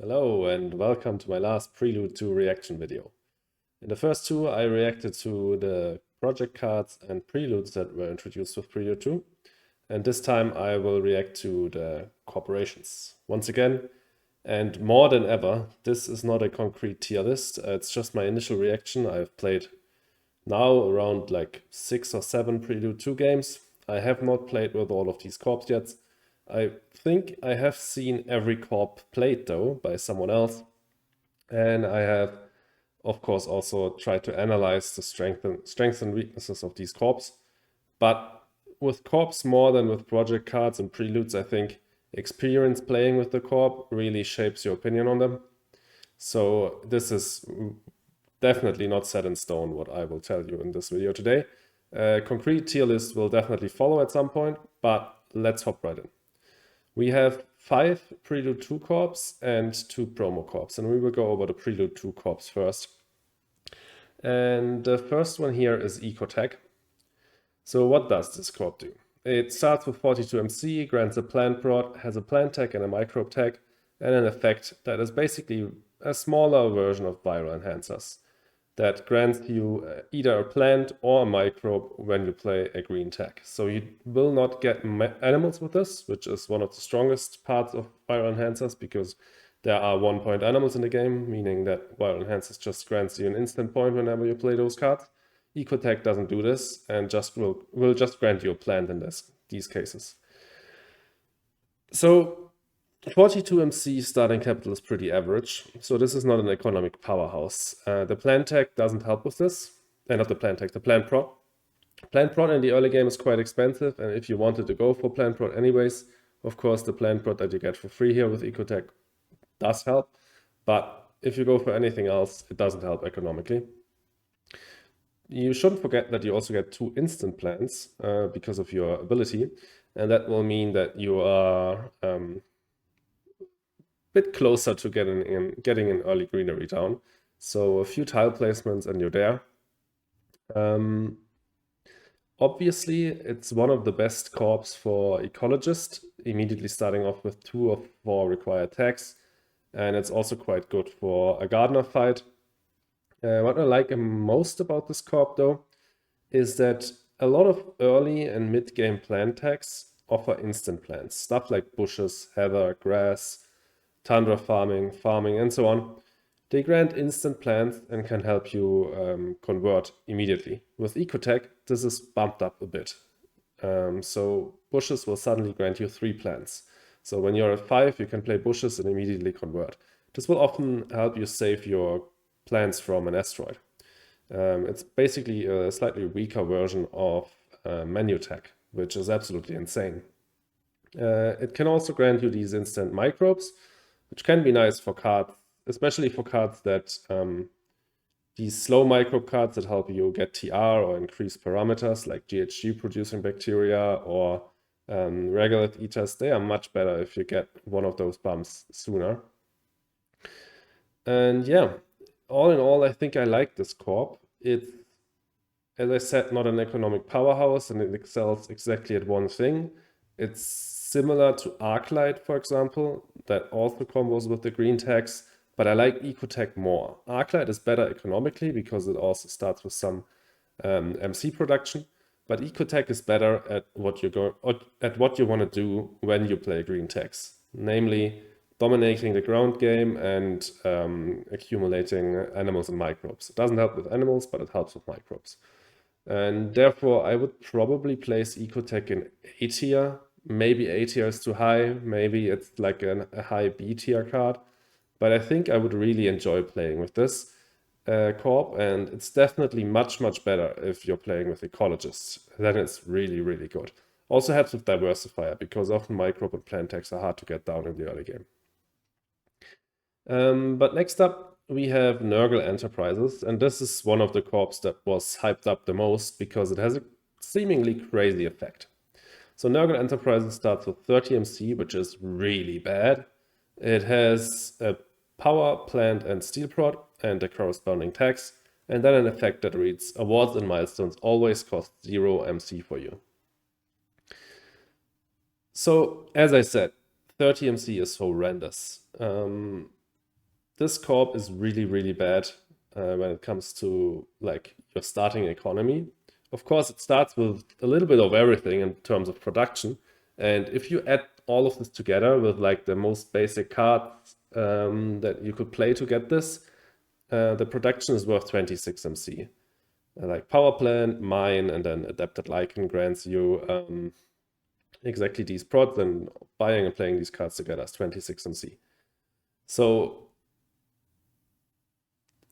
Hello and welcome to my last Prelude 2 reaction video. In the first two, I reacted to the project cards and preludes that were introduced with Prelude 2. And this time I will react to the corporations. Once again, and more than ever, this is not a concrete tier list. It's just my initial reaction. I've played now around like 6 or 7 Prelude 2 games. I have not played with all of these corps yet. I think I have seen every corp played though by someone else. And I have, of course, also tried to analyze the strengths and weaknesses of these corps. But with corps more than with project cards and preludes, I think experience playing with the corp really shapes your opinion on them. So this is definitely not set in stone what I will tell you in this video today. A concrete tier list will definitely follow at some point, but let's hop right in. We have 5 Prelude 2 corps and 2 promo corps, and we will go over the Prelude 2 corps first. And the first one here is Ecotech. So what does this corp do? It starts with 42 MC, grants a plant prot, has a plant tech and a microbe tech, and an effect that is basically a smaller version of viral enhancers that grants you either a plant or a microbe when you play a green tech. So you will not get animals with this, which is one of the strongest parts of viral enhancers because there are 1-point animals in the game, meaning that viral enhancers just grants you an instant point whenever you play those cards. Ecotech doesn't do this and just will just grant you a plant in these cases. So 42 MC starting capital is pretty average, so this is not an economic powerhouse. The plant tech doesn't help with this. Not the plant tech, the plant prot. Plant prot in the early game is quite expensive, and if you wanted to go for plant prot anyways, of course the plant prot that you get for free here with Ecotech does help, but if you go for anything else, it doesn't help economically. You shouldn't forget that you also get 2 instant plants because of your ability, and that will mean that you are bit closer to getting an early greenery down. So a few tile placements and you're there. Obviously, it's one of the best corps for ecologist, immediately starting off with 2 of 4 required tags. And it's also quite good for a gardener fight. What I like most about this corp though, is that a lot of early and mid-game plant tags offer instant plants. Stuff like bushes, heather, grass, tundra farming, and so on. They grant instant plants and can help you convert immediately. With Ecotech, this is bumped up a bit. So bushes will suddenly grant you 3 plants. So when you're at 5, you can play bushes and immediately convert. This will often help you save your plants from an asteroid. It's basically a slightly weaker version of menu tech, which is absolutely insane. It can also grant you these instant microbes, which can be nice for cards, especially for cards that these slow microbe cards that help you get TR or increase parameters like GHG producing bacteria or regolith eaters. They are much better if you get one of those bumps sooner. And yeah, all in all, I think I like this corp. It's, as I said, not an economic powerhouse and it excels exactly at one thing. It's similar to Arclight, for example, that also combos with the green tags, but I like Ecotech more. Arclight is better economically because it also starts with some MC production, but Ecotech is better at what you want to do when you play green tags, namely dominating the ground game and accumulating animals and microbes. It doesn't help with animals, but it helps with microbes. And therefore, I would probably place Ecotech in A tier. Maybe A tier is too high. Maybe it's like a high B tier card. But I think I would really enjoy playing with this corp. And it's definitely much, much better if you're playing with ecologists. Then it's really, really good. Also helps with diversifier because often microbe and plant tags are hard to get down in the early game. But next up, we have Nurgle Enterprises, and this is one of the corps that was hyped up the most because it has a seemingly crazy effect. So Nurgle Enterprises starts with 30 MC, which is really bad. It has a power, plant, and steel prod, and the corresponding tags, and then an effect that reads, awards and milestones always cost 0 MC for you. So, as I said, 30 MC is horrendous. this corp is really, really bad when it comes to like your starting economy. Of course, it starts with a little bit of everything in terms of production. And if you add all of this together with like the most basic cards that you could play to get this, the production is worth 26 MC. Like power plant, mine, and then adapted lichen grants you exactly these prods, and buying and playing these cards together is 26 MC. So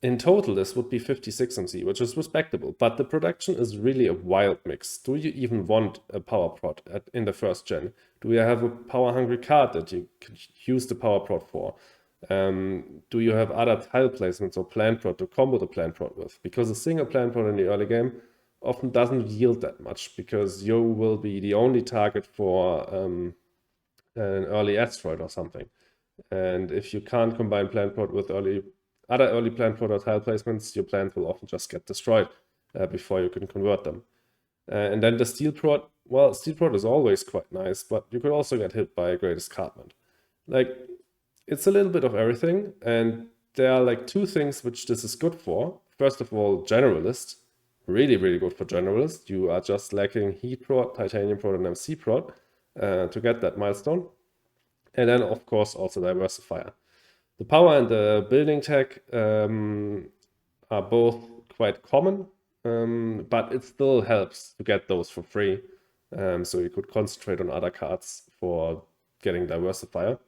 in total, this would be 56 MC, which is respectable, but the production is really a wild mix. Do you even want a power prod in the first gen? Do you have a power-hungry card that you could use the power prod for? Do you have other tile placements or plant prod to combo the plant prod with? Because a single plant prod in the early game often doesn't yield that much, because you will be the only target for an early asteroid or something. And if you can't combine plant prod with other early plant prod or tile placements, your plants will often just get destroyed before you can convert them. And then the steel prod, well, steel prod is always quite nice, but you could also get hit by a greatest cardment. Like, it's a little bit of everything, and there are like two things which this is good for. First of all, generalist, really, really good for generalist. You are just lacking heat prod, titanium prod, and MC prod to get that milestone. And then, of course, also diversifier. The power and the building tech are both quite common, but it still helps to get those for free. So you could concentrate on other cards for getting diversifier.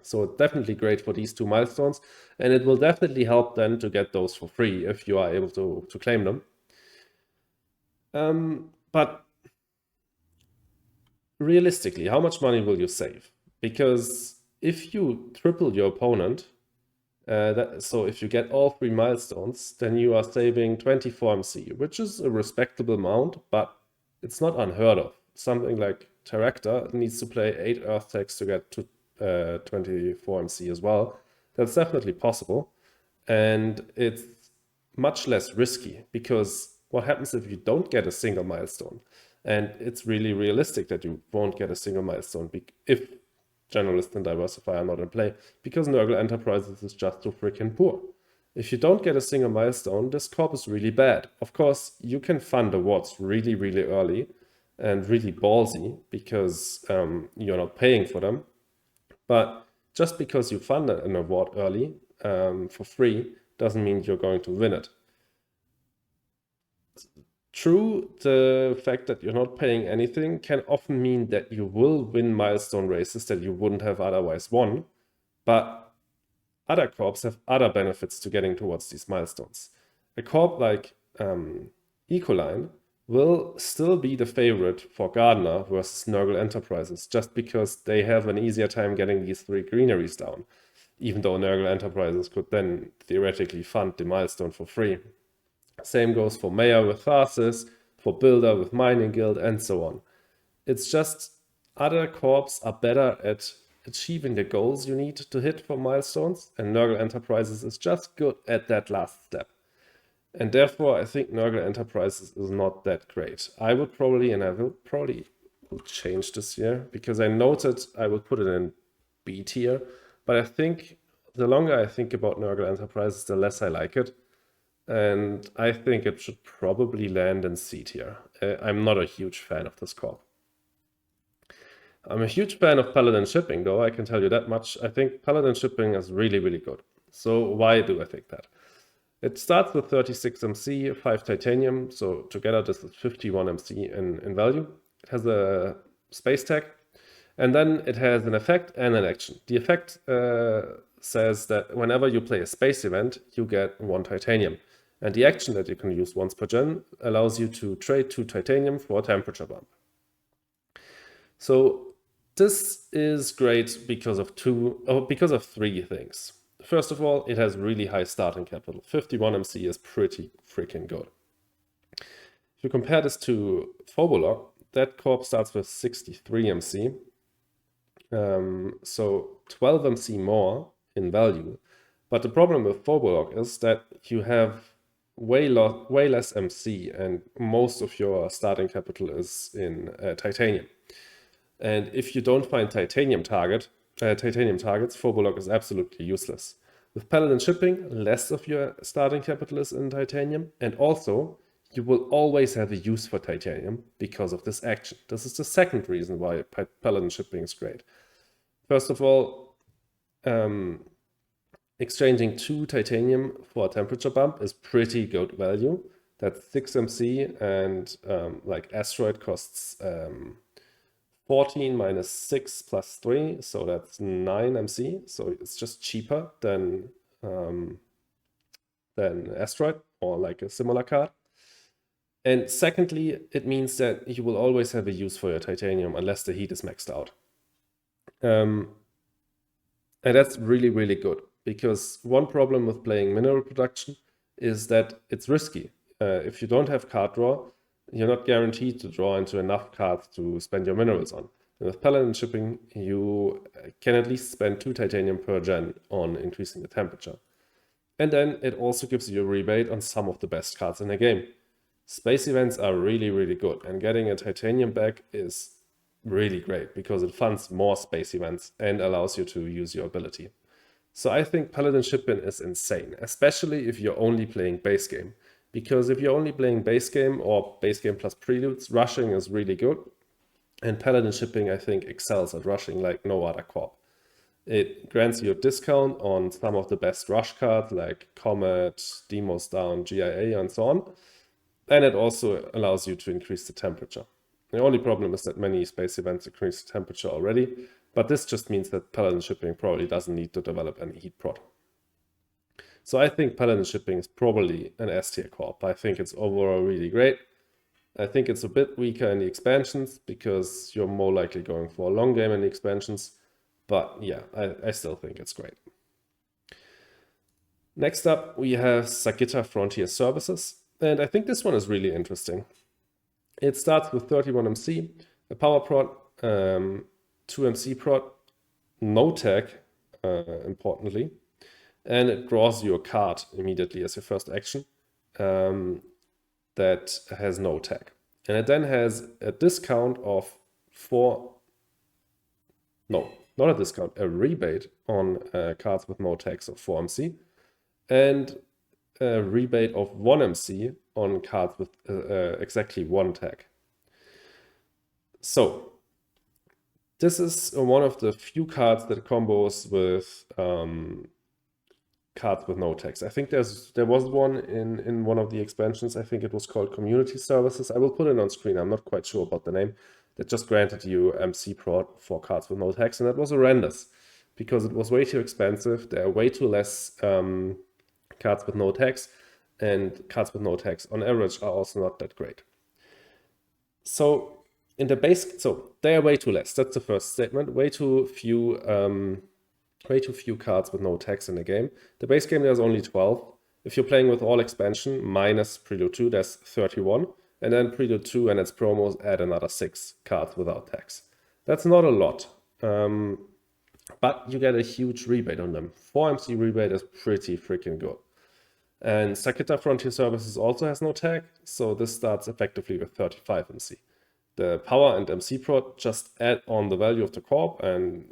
So it's definitely great for these two milestones, and it will definitely help then to get those for free if you are able to claim them. But realistically, how much money will you save? Because if you triple your opponent, so if you get all three milestones, then you are saving 24 MC, which is a respectable amount, but it's not unheard of. Something like Terraforming needs to play 8 Earth tags to get to 24 MC as well. That's definitely possible. And it's much less risky, because what happens if you don't get a single milestone? And it's really realistic that you won't get a single milestone if generalist and diversifier are not in play, because Nurgle Enterprises is just too freaking poor. If you don't get a single milestone, this corp is really bad. Of course, you can fund awards really, really early and really ballsy, because you're not paying for them. But just because you fund an award early for free doesn't mean you're going to win it. True, the fact that you're not paying anything can often mean that you will win milestone races that you wouldn't have otherwise won, but other corps have other benefits to getting towards these milestones. A corp like Ecoline will still be the favorite for Gardener versus Nurgle Enterprises, just because they have an easier time getting these 3 greeneries down, even though Nurgle Enterprises could then theoretically fund the milestone for free. Same goes for Mayor with Tharsis, for Builder with Mining Guild, and so on. It's just other corps are better at achieving the goals you need to hit for milestones, and Nurgle Enterprises is just good at that last step. And therefore, I think Nurgle Enterprises is not that great. I would probably, and I will probably change this year, because I noted I would put it in B tier, but I think the longer I think about Nurgle Enterprises, the less I like it. And I think it should probably land in C tier. I'm not a huge fan of this corp. I'm a huge fan of Paladin Shipping, though, I can tell you that much. I think Paladin Shipping is really, really good. So why do I think that? It starts with 36 MC, 5 titanium, so together this is 51 MC in value. It has a space tag, and then it has an effect and an action. The effect says that whenever you play a space event, you get 1 titanium. And the action that you can use once per gen allows you to trade 2 titanium for a temperature bump. So this is great because of 3 things. First of all, it has really high starting capital. 51 MC is pretty freaking good. If you compare this to Phobolog, that corp starts with 63 MC. So 12 MC more in value. But the problem with Phobolog is that you have way less MC, and most of your starting capital is in titanium. And if you don't find titanium targets, Phobolog is absolutely useless. With Paladin shipping, less of your starting capital is in titanium, and also you will always have a use for titanium because of this action. This is the second reason why Paladin shipping is great. First of all, exchanging 2 titanium for a temperature bump is pretty good value. That's 6 MC, and like asteroid costs 14 minus 6 plus 3, so that's 9 MC. So it's just cheaper than asteroid or like a similar card. And secondly, it means that you will always have a use for your titanium unless the heat is maxed out. And that's really, really good, because one problem with playing mineral production is that it's risky. If you don't have card draw, you're not guaranteed to draw into enough cards to spend your minerals on. And with Paladin shipping, you can at least spend 2 titanium per gen on increasing the temperature. And then it also gives you a rebate on some of the best cards in the game. Space events are really, really good, and getting a titanium back is really great because it funds more space events and allows you to use your ability. So I think Paladin shipping is insane, especially if you're only playing base game. Because if you're only playing base game or base game plus preludes, rushing is really good. And Paladin shipping, I think, excels at rushing like no other corp. It grants you a discount on some of the best rush cards like Comet, Demos Down, GIA, and so on. And it also allows you to increase the temperature. The only problem is that many space events increase the temperature already, but this just means that Paladin shipping probably doesn't need to develop any heat prod. So I think Paladin shipping is probably an S tier corp. I think it's overall really great. I think it's a bit weaker in the expansions because you're more likely going for a long game in the expansions. But yeah, I still think it's great. Next up, we have Sagitta Frontier Services. And I think this one is really interesting. It starts with 31 MC, a power prod, 2 MC prod, no tag, importantly. And it draws you a card immediately as your first action that has no tag. And it then has a discount of 4... No, not a discount, a rebate on cards with no tags of 4 MC. And a rebate of 1 MC on cards with exactly 1 tag. So this is one of the few cards that combos with cards with no tags. I think there was one in one of the expansions. I think it was called Community Services. I will put it on screen. I'm not quite sure about the name. That just granted you MC prod for cards with no tags, and that was horrendous because it was way too expensive. There are way too less cards with no tags, and cards with no tags on average are also not that great. So in the base, so they are way too less. That's the first statement. Way too few cards with no tags in the game. The base game, there's only 12. If you're playing with all expansion minus Prelude 2, there's 31. And then Prelude 2 and its promos add another 6 cards without tags. That's not a lot. But you get a huge rebate on them. 4 MC rebate is pretty freaking good. And Sagitta Frontier Services also has no tag, so this starts effectively with 35 MC. The power and MC prod just add on the value of the corp and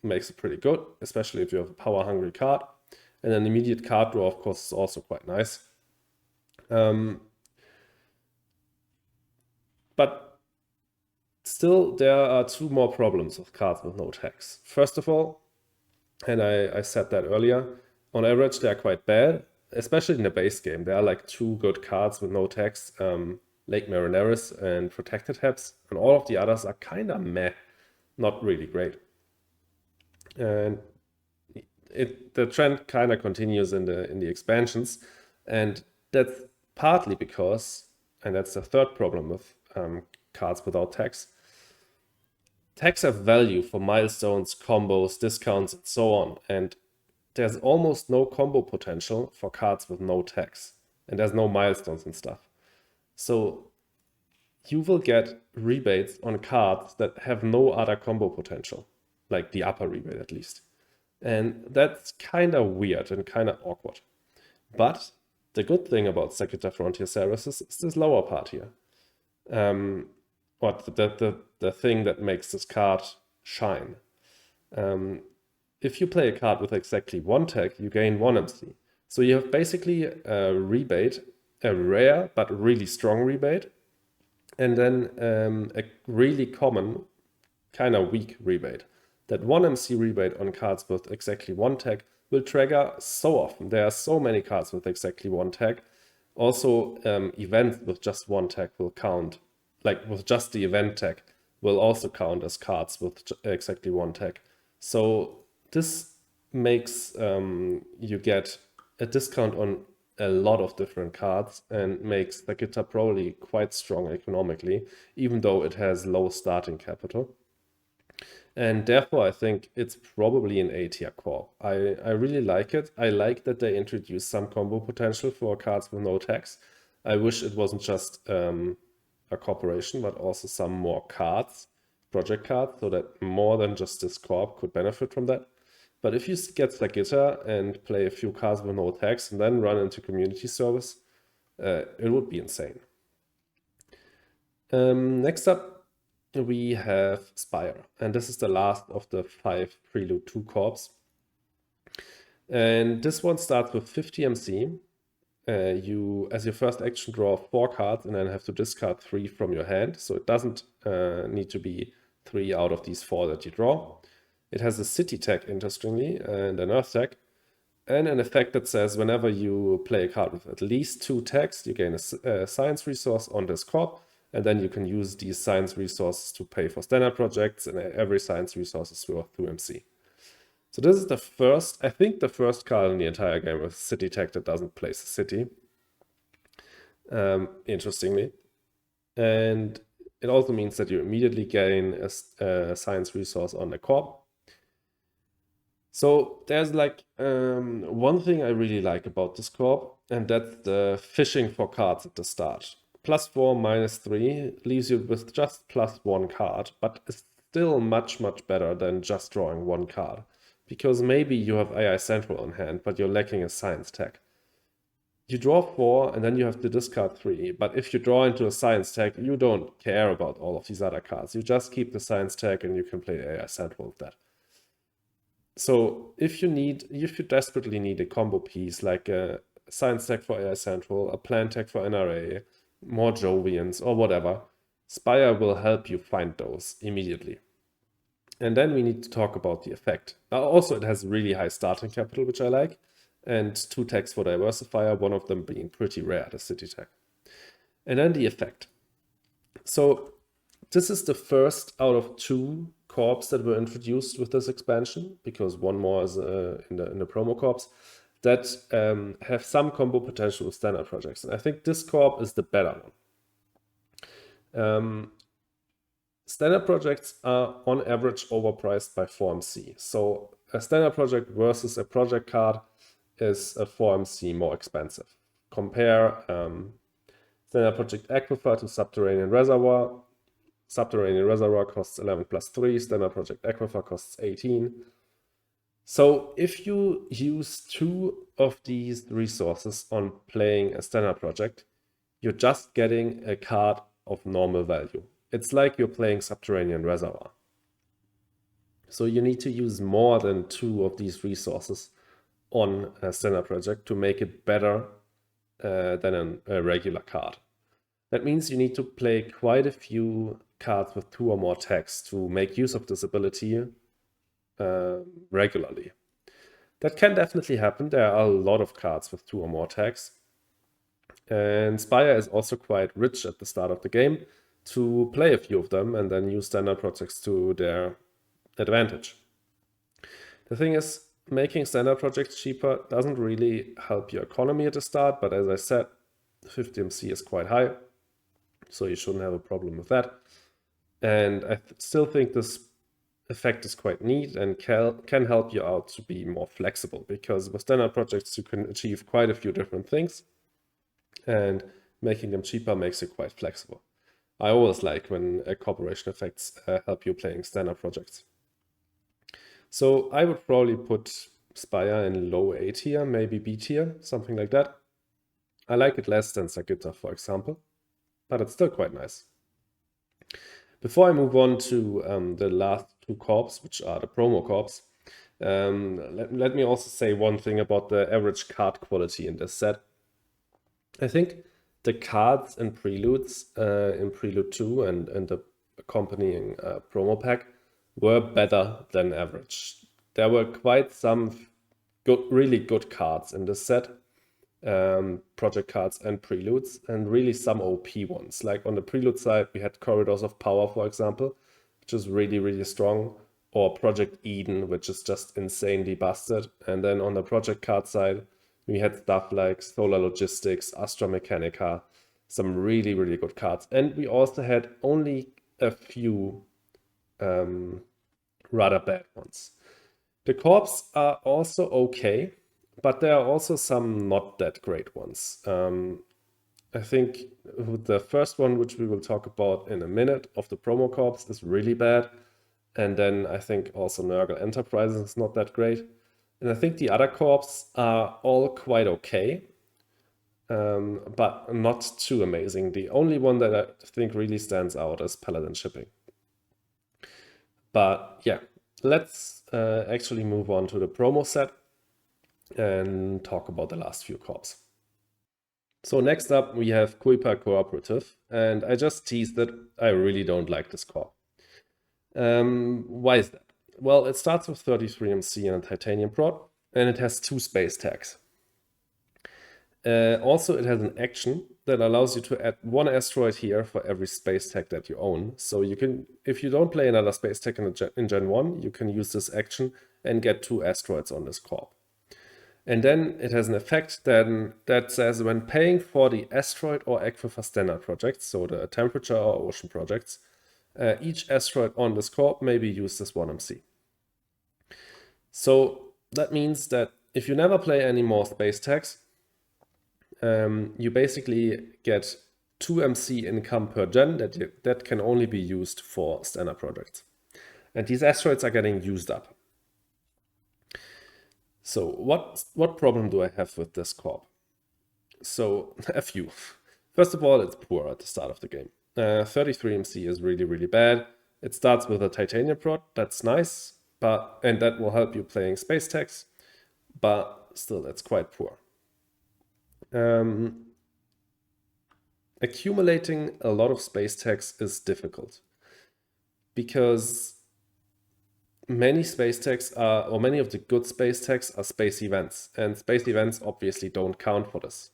makes it pretty good, especially if you have a power hungry card. And an immediate card draw, of course, is also quite nice. But still, there are 2 more problems with cards with no tags. First of all, and I said that earlier, on average, they are quite bad, especially in the base game. There are like 2 good cards with no tags, Lake Marineris and Protected Habs, and all of the others are kind of meh, not really great. And the trend kind of continues in the expansions, and that's partly because, and that's the third problem with cards without tags. Tags have value for milestones, combos, discounts, and so on, and there's almost no combo potential for cards with no tags, and there's no milestones and stuff. So you will get rebates on cards that have no other combo potential, like the upper rebate at least. And that's kind of weird and kind of awkward. But the good thing about Sagitta Frontier Services is this lower part here. What the thing that makes this card shine. if you play a card with exactly 1 tag, you gain 1 MC. So you have basically a rebate, a rare but really strong rebate, and then a really common, kind of weak rebate. That 1 MC rebate on cards with exactly 1 tag will trigger so often. There are so many cards with exactly 1 tag. Also, events with just 1 tag will count, like with just the event tag, will also count as cards with exactly 1 tag. So this makes you get a discount on a lot of different cards and makes the Guitar Broly quite strong economically, even though it has low starting capital. And therefore, I think it's probably an A tier core. I really like it. I like that they introduced some combo potential for cards with no tax. I wish it wasn't just a corporation, but also some more cards, project cards, so that more than just this corp could benefit from that. But if you get Sagitta and play a few cards with no tax and then run into community service, it would be insane. Next up, we have Spire, and this is the last of the 5 Prelude 2 corps. And this one starts with 50 MC. You, as your first action, draw 4 cards and then have to discard 3 from your hand. So it doesn't need to be 3 out of these 4 that you draw. It has a city tag, interestingly, and an earth tag, and an effect that says whenever you play a card with at least 2 tags, you gain a science resource on this corp, and then you can use these science resources to pay for standard projects, and every science resource is worth 2 MC. So this is the first, I think the first card in the entire game with city tag that doesn't place a city, interestingly. And it also means that you immediately gain a science resource on the corp. So there's like one thing I really like about this corp, and that's the fishing for cards at the start. +4, -3 leaves you with just +1 card, but it's still much, much better than just drawing 1 card. Because maybe you have AI Central on hand, but you're lacking a science tag. You draw 4 and then you have to discard 3, but if you draw into a science tag, you don't care about all of these other cards. You just keep the science tag and you can play AI Central with that. So if you desperately need a combo piece like a science tag for AI Central, a plan tag for NRA, more Jovians or whatever, Spire will help you find those immediately. And then we need to talk about the effect. Also, it has really high starting capital, which I like, and 2 tags for Diversifier, one of them being pretty rare, the city tag. And then the effect. So this is the first out of 2 corps that were introduced with this expansion, because one more is in the promo corps, that have some combo potential with standard projects. And I think this corp is the better one. Standard projects are on average overpriced by 4 MC. So a standard project versus a project card is a 4 MC more expensive. Compare standard project Aquifer to Subterranean Reservoir. Subterranean Reservoir costs 11 +3, standard project Aquifer costs 18. So if you use 2 of these resources on playing a standard project, you're just getting a card of normal value. It's like you're playing Subterranean Reservoir. So you need to use more than 2 of these resources on a standard project to make it better than a regular card. That means you need to play quite a few cards with 2 or more tags to make use of this ability regularly. That can definitely happen. There are a lot of cards with 2 or more tags. And Spire is also quite rich at the start of the game to play a few of them and then use standard projects to their advantage. The thing is, making standard projects cheaper doesn't really help your economy at the start, but as I said, 50 MC is quite high, so you shouldn't have a problem with that. And I still think this effect is quite neat and can help you out to be more flexible, because with standard projects you can achieve quite a few different things, and making them cheaper makes you quite flexible. I always like when corporation effects help you playing standard projects. So I would probably put Spire in low A tier, maybe B tier, something like that. I like it less than Sagitta, for example, but it's still quite nice. Before I move on to the last 2 corps, which are the promo corps, Let me also say one thing about the average card quality in this set. I think the cards and preludes in Prelude 2 and the accompanying promo pack were better than average. There were quite some really good cards in this set, project cards and preludes, and really some OP ones. Like on the prelude side, we had Corridors of Power, for example, which is really, really strong, or Project Eden, which is just insanely busted. And then on the project card side, we had stuff like Solar Logistics, Astra Mechanica, some really, really good cards. And we also had only a few rather bad ones. The corps are also okay, but there are also some not that great ones. I think the first one, which we will talk about in a minute, of the promo corps is really bad. And then I think also Nurgle Enterprises is not that great. And I think the other corps are all quite okay, but not too amazing. The only one that I think really stands out is Paladin Shipping. But yeah, let's actually move on to the promo set and talk about the last few corps. So next up we have Kuiper Cooperative, and I just teased that I really don't like this corp. Why is that? Well, it starts with 33 MC and a titanium prod, and it has 2 space tags. Also, it has an action that allows you to add 1 asteroid here for every space tag that you own. So you can, if you don't play another space tag in Gen 1, you can use this action and get 2 asteroids on this corp. And then it has an effect that says when paying for the asteroid or aquifer standard projects, so the temperature or ocean projects, each asteroid on this corp may be used as 1 MC. So that means that if you never play any more space tags, you basically get 2 MC income per gen that can only be used for standard projects. And these asteroids are getting used up. So what problem do I have with this corp? So a few. First of all, it's poor at the start of the game. 33 MC is really, really bad. It starts with a titanium prod, that's nice, and that will help you playing space tags, but still that's quite poor. Accumulating a lot of space tags is difficult because many space tags are, or many of the good space tags are space events, and space events obviously don't count for this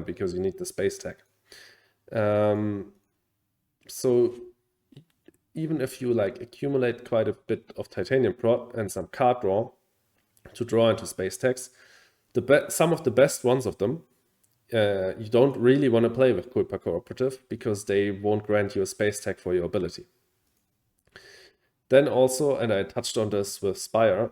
because you need the space tag. So even if you like accumulate quite a bit of titanium prod and some card draw to draw into space tags, some of the best ones of them, you don't really want to play with Kuiper Cooperative because they won't grant you a space tag for your ability. Then also, and I touched on this with Spire,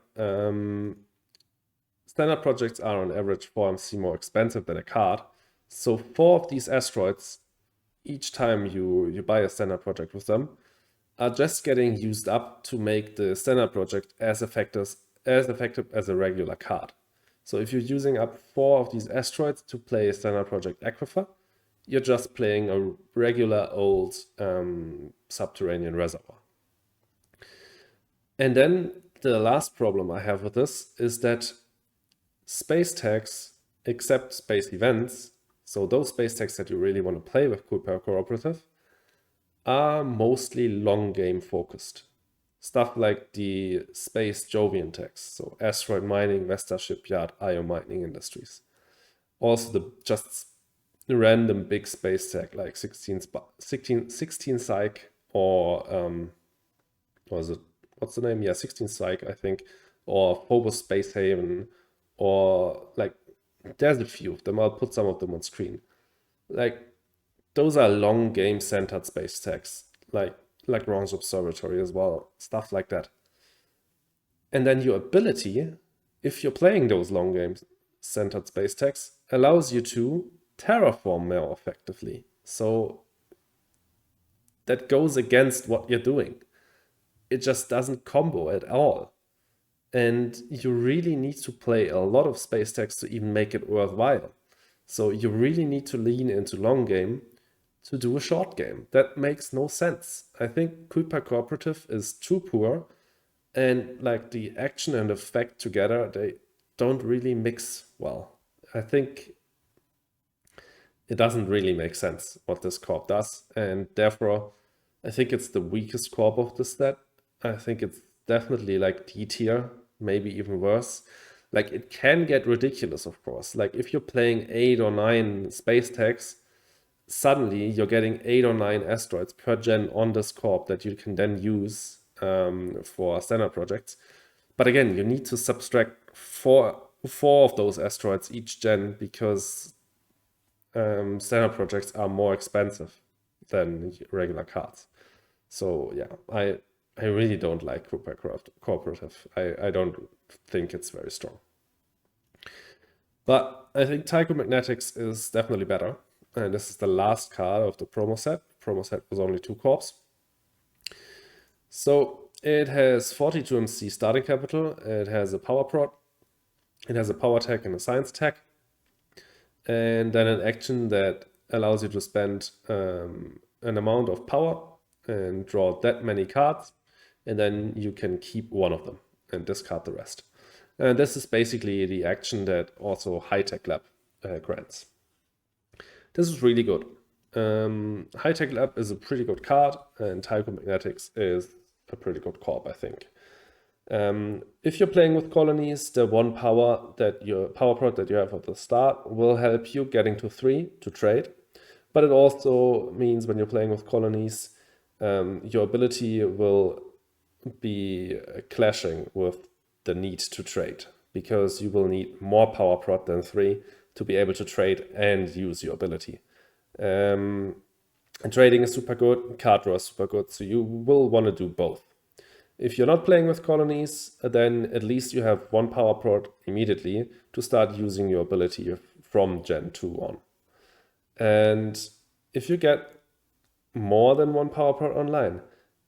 standard projects are on average 4 MC more expensive than a card. So 4 of these asteroids, each time you buy a standard project with them, are just getting used up to make the standard project as effective as a regular card. So if you're using up 4 of these asteroids to play a standard project aquifer, you're just playing a regular old subterranean reservoir. And then the last problem I have with this is that space tags, except space events, so those space tags that you really want to play with Kuiper Cooperative, are mostly long game focused. Stuff like the space Jovian tags, so asteroid mining, Vesta shipyard, IO mining industries. Also the just random big space tag like 16 Psych or was it, what's the name? Yeah, 16 Psych, I think, or Phobos Space Haven, or like there's a few of them. I'll put some of them on screen. Like those are long game centered space tags, like Ron's Observatory as well, stuff like that. And then your ability, if you're playing those long game centered space tags, allows you to terraform more effectively. So that goes against what you're doing. It just doesn't combo at all. And you really need to play a lot of space tags to even make it worthwhile. So you really need to lean into long game to do a short game. That makes no sense. I think Kuiper Cooperative is too poor, And like the action and effect together, they don't really mix well. I think it doesn't really make sense what this corp does, and therefore I think it's the weakest corp of the set. I think it's definitely like D tier, maybe even worse. Like it can get ridiculous, of course. Like if you're playing 8 or 9 space tags, suddenly you're getting 8 or 9 asteroids per gen on this corp that you can then use for standard projects. But again, you need to subtract four of those asteroids each gen because standard projects are more expensive than regular cards. So yeah, I really don't like Cooper Cooperative. I don't think it's very strong. But I think Tychomagnetics is definitely better. And this is the last card of the promo set. Promo set was only 2 corps. So it has 42 MC starting capital. It has a power prod. It has a power tag and a science tag. And then an action that allows you to spend an amount of power and draw that many cards. And then you can keep one of them and discard the rest. And this is basically the action that also High Tech Lab grants. This is really good. High Tech Lab is a pretty good card, and Tychomagnetics is a pretty good corp, I think. If you're playing with colonies, the one power prod that you have at the start will help you getting to 3 to trade. But it also means when you're playing with colonies, your ability will be clashing with the need to trade, because you will need more power prod than 3 to be able to trade and use your ability. And trading is super good, card draw is super good, so you will want to do both. If you're not playing with colonies, then at least you have 1 power prod immediately to start using your ability from Gen 2 on. And if you get more than 1 power prod online,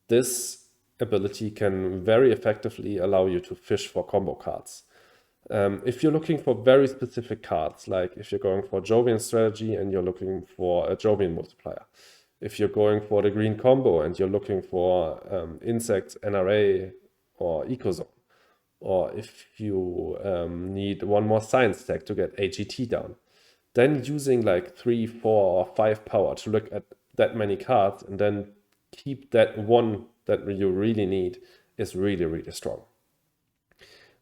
this ability can very effectively allow you to fish for combo cards. If you're looking for very specific cards, like if you're going for Jovian strategy and you're looking for a Jovian multiplier, if you're going for the green combo and you're looking for insects, NRA, or ecozone, or if you need 1 more science tag to get AGT down, then using like 3, 4, or 5 power to look at that many cards and then keep that one that you really need is really, really strong.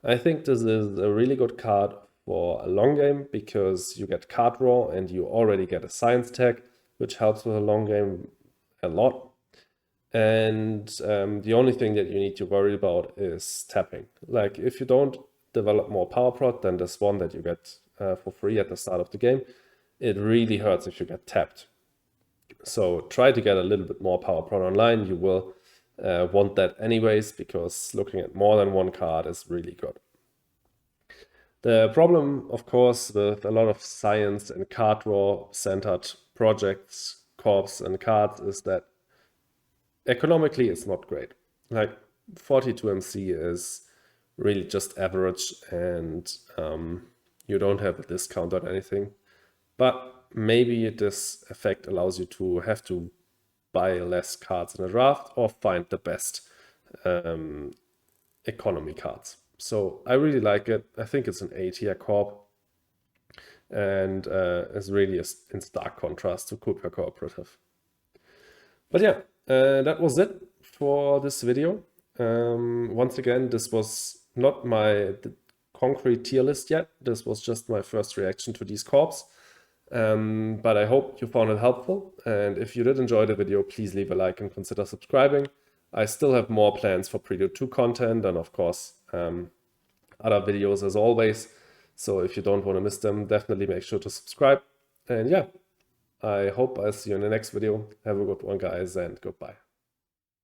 I think this is a really good card for a long game because you get card draw and you already get a science tag, which helps with a long game a lot. And the only thing that you need to worry about is tapping. Like if you don't develop more power prod than this one that you get for free at the start of the game, it really hurts if you get tapped. So try to get a little bit more power prod online. You will want that anyways, because looking at more than 1 card is really good. The problem, of course, with a lot of science and card draw centered projects, corps, and cards is that economically it's not great. Like 42 MC is really just average, and you don't have a discount on anything. But maybe this effect allows you to have to buy less cards in a draft or find the best economy cards. So I really like it. I think it's an A tier corp, and is really in stark contrast to Cooper Cooperative. But yeah, that was it for this video. Once again, this was not my concrete tier list yet. This was just my first reaction to these corps. But I hope you found it helpful. And if you did enjoy the video, please leave a like and consider subscribing. I still have more plans for Prelude 2 content and of course other videos as always. So if you don't want to miss them, definitely make sure to subscribe. And yeah, I hope I'll see you in the next video. Have a good one, guys, and goodbye.